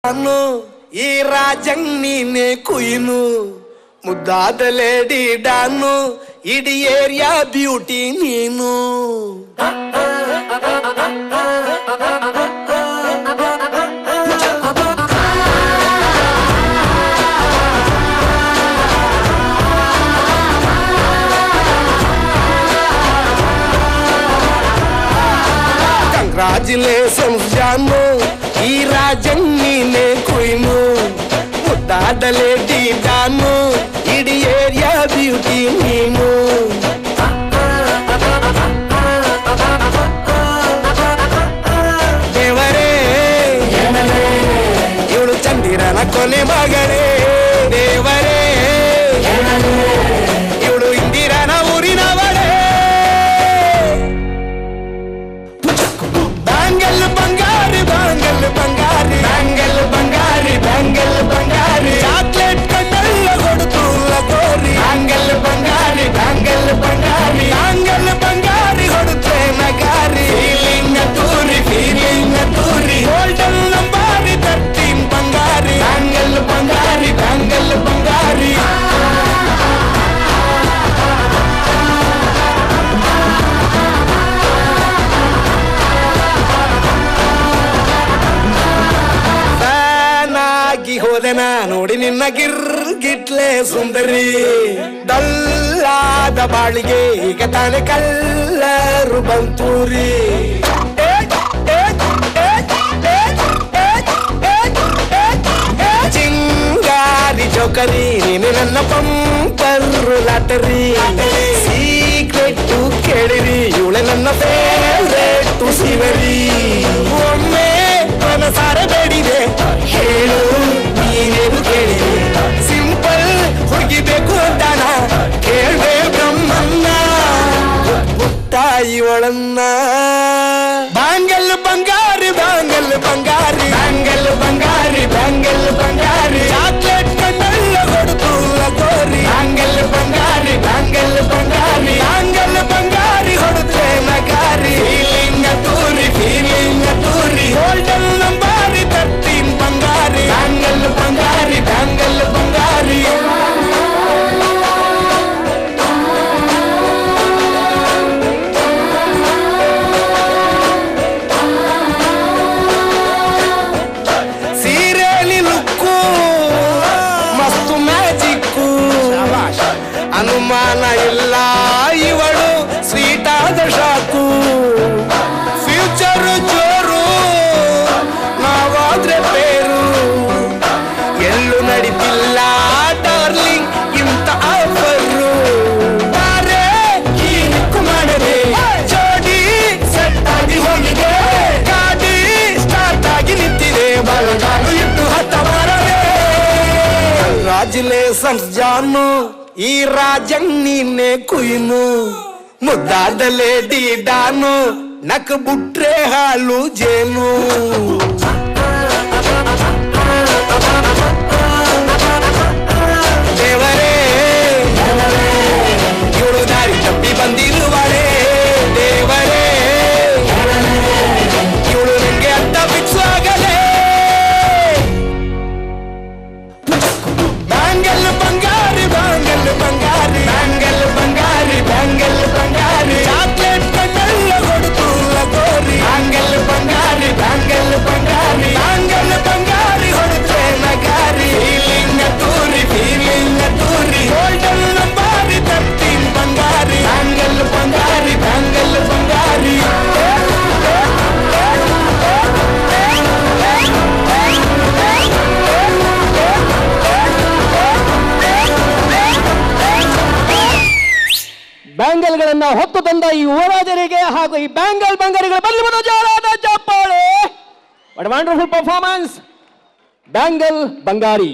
ನಾನು ಈ ರಾಜಂಗ್ ನೀನೆ ಕುಯ್ನು ಮುದ್ದಾದ ಲೇಡಿ ಡಾನು ಇಡೀ ಏರಿಯಾ ಬ್ಯೂಟಿ ನೀನು ಕಂಗ್ರಾಚುಲೇಷನ್ಸ್ ಜಾನು ಈ ರಾಜಂಗ್ ನೀನೆ ಕುಯ್ನು ಮುದ್ದಾದ ಲೇಡಿ ಡಾನು ಇಡೀ ಏರಿಯಾ ಬ್ಯೂಟಿ ನೀನು ದೇವರೇ ಇವಳು ಚಂದಿರನ ಕೊನೆ ಮಗಳೇ ದೇವರೇ ಇವಳು ಇಂದಿರನ ಊರಿನವಳೇ ಬ್ಯಾಂಗಲ್ ಬಂಗಾರಿ ಬ್ಯಾಂಗಲ್ ಬಂಗಾರಿ ಬ್ಯಾಂಗಲ್ ಬಂಗಾರಿ ಬ್ಯಾಂಗಲ್ ಬಂಗಾರಿ ಚಾಕ್ಲೇಟ್ ಕಣ್ಣಲ್ಲ ಕೊಡುತ್ತು ಲಗೋರಿ ಬ್ಯಾಂಗಲ್ ಬಂಗಾರಿ ಬ್ಯಾಂಗಲ್ ಬಂಗಾರಿ ಬ್ಯಾಂಗಲ್ ಬಂಗಾರಿ ಕೊಡುತ್ತೆ ನಗಾರಿ ಫೀಲಿಂಗ್ ತೂರಿ ಗೋಲ್ಡನ್ ನಂಬಾರಿ 13 ಬಂಗಾರಿ ಬ್ಯಾಂಗಲ್ ಬಂಗಾರಿ ಬ್ಯಾಂಗಲ್ ಬಂಗಾರಿ ಹೋದೆನ ನೋಡಿ ನಿನ್ನ ಗಿರ್ಗಿಟ್ಲೆ ಸುಂದರಿ ಡಲ್ಲಾದ ಬಾಳಿಗೆ ಈಗ ತಾನೆ ಕಲ್ಲರು ಬಂತೂರಿ ಚಿಂಗಾರಿ ಜೋಕರಿ ನೀನು ನನ್ನ ಪಂಪರು ಲಾಟರಿ ಸೀಕ್ರೆಟ್ ಕೇಳಿರಿ ಇವಳೆ ನನ್ನ ಫೇವ್ರೇಟ್ ಸಿವರಿ ಒಮ್ಮೆ ಮನಸಾರ ಬೇಡಿದೆ ಹೇಳು ನೀನೇನು ಕೇಳಿದೆ ಸಿಂಪಲ್ ಹುಡುಗಿಬೇಕು ಅಂತಾನ ಕೇಳ್ಬೇ ಬ್ರಹ್ಮನ್ನ ಮುಟ್ಟಾಯಿ ಒಳನ್ನ ಬ್ಯಾಂಗಲ್ ಬಂಗಾರಿ ಬ್ಯಾಂಗಲ್ ಬಂಗಾರಿ ಬ್ಯಾಂಗಲ್ ಬಂಗಾರಿ ಬ್ಯಾಂಗಲ್ ಬಂಗಾರಿ ಚಾಕ್ಲೇಟ್ ಕಣ್ಣಲ್ಲ ಕೊಡುತ್ತು ಲಗೋರಿ ಬ್ಯಾಂಗಲ್ ಬಂಗಾರಿ ಬ್ಯಾಂಗಲ್ ಬಂಗಾರಿ ಬ್ಯಾಂಗಲ್ ಬಂಗಾರಿ ಹೊಡುತ್ತೆ ನಗಾರಿ ಫೀಲಿಂಗ್ ತೂರಿ ಗೋಲ್ಡನ್ ನಂಬಾರಿ 13 ಬಂಗಾರಿ ಬ್ಯಾಂಗಲ್ ಬಂಗಾರಿ ಬ್ಯಾಂಗಲ್ ಬಂಗಾರಿ ಸೀರೆಲಿ ಲುಕ್ಕು ಮಸ್ತು ಮ್ಯಾಜಿಕ್ಕು ಅನುಮಾನ ಇಲ್ಲ ಇವಳು ಸ್ವೀಟ್ ಆದ ಶಾಕು ಫ್ಯೂಚರ್ ಜೋರು ನಾವಾದ್ರೆ ಬೇರು ಎಲ್ಲೂ ನಡೀತಿಲ್ಲ ಡಾರ್ಲಿಂಗ್ ಇಂತ ಆಫರು ಬಾರೆ ಕೀನಿಕ್ಕು ಮಾಡದೆ ಜೋಡಿ ಸೆಟ್ ಆಗಿ ಹೋಗಿದೆ ಗಾಡಿ ಸ್ಟಾರ್ಟ್ ಆಗಿ ನಿಂತಿದೆ ಬಲಗಾಲು ಇಟ್ಟು ಹತ್ತ ಬರದೆ ಕಂಗ್ರಾಚುಲೇಷನ್ಸ್ ಜಾನು ಈ ರಾಜಂಗ್ ನೀನೆ ಕುಯ್ನು ಮುದ್ದಾದ ಲೇಡಿ ಡಾನು ನಕ್ ಬುಟ್ರೆ ಹಾಲು ಜೇನು ದೇವರೇ ಇವಳು ದಾರಿ ತಪ್ಪಿ ಬಂದಿರುವಳೆ ದೇವರೇ ಇವಳು ನಂಗೆ ಅಡ್ಡ ಫಿಕ್ಸ್ ಆಗಲೇ ಬ್ಯಾಂಗಲ್ ಬಂಗಾರಿ ಬ್ಯಾಂಗಲ್ ಬಂಗಾರಿ ಬ್ಯಾಂಗಲ್ ಬಂಗಾರಿ ಬ್ಯಾಂಗಲ್ ಬಂಗಾರಿ ಚಾಕ್ಲೇಟ್ ಕಣ್ಣಲ್ಲ ಕೊಡುತ್ತು ಲಗೋರಿ ಬ್ಯಾಂಗಲ್ ಬಂಗಾರಿ ಬ್ಯಾಂಗಲ್ ಬಂಗಾರಿ ಬ್ಯಾಂಗಲ್ ಬಂಗಾರಿ ಹೊಡುತ್ತೆ ನಗಾರಿ ಫೀಲಿಂಗ್ ತೂರಿ ಗೋಲ್ಡನ್ ನಂಬಾರಿ 13 ಬಂಗಾರಿ ಬ್ಯಾಂಗಲ್ ಬಂಗಾರಿ ಬ್ಯಾಂಗಲ್ ಬಂಗಾರಿ ಬ್ಯಾಂಗಲ್ಗಳನ್ನ ಹೊತ್ತು ತಂದ ಈ ಯುವರಾಜರಿಗೆ ಹಾಗೂ ಈ ಬ್ಯಾಂಗಲ್ ಬಂಗಾರಿಗಳ ಬಲ್ಲಿ ಬರೋ ಜೋರಾದ ಚಪ್ಪಾಳೆ. What wonderful performance bangle Bangari.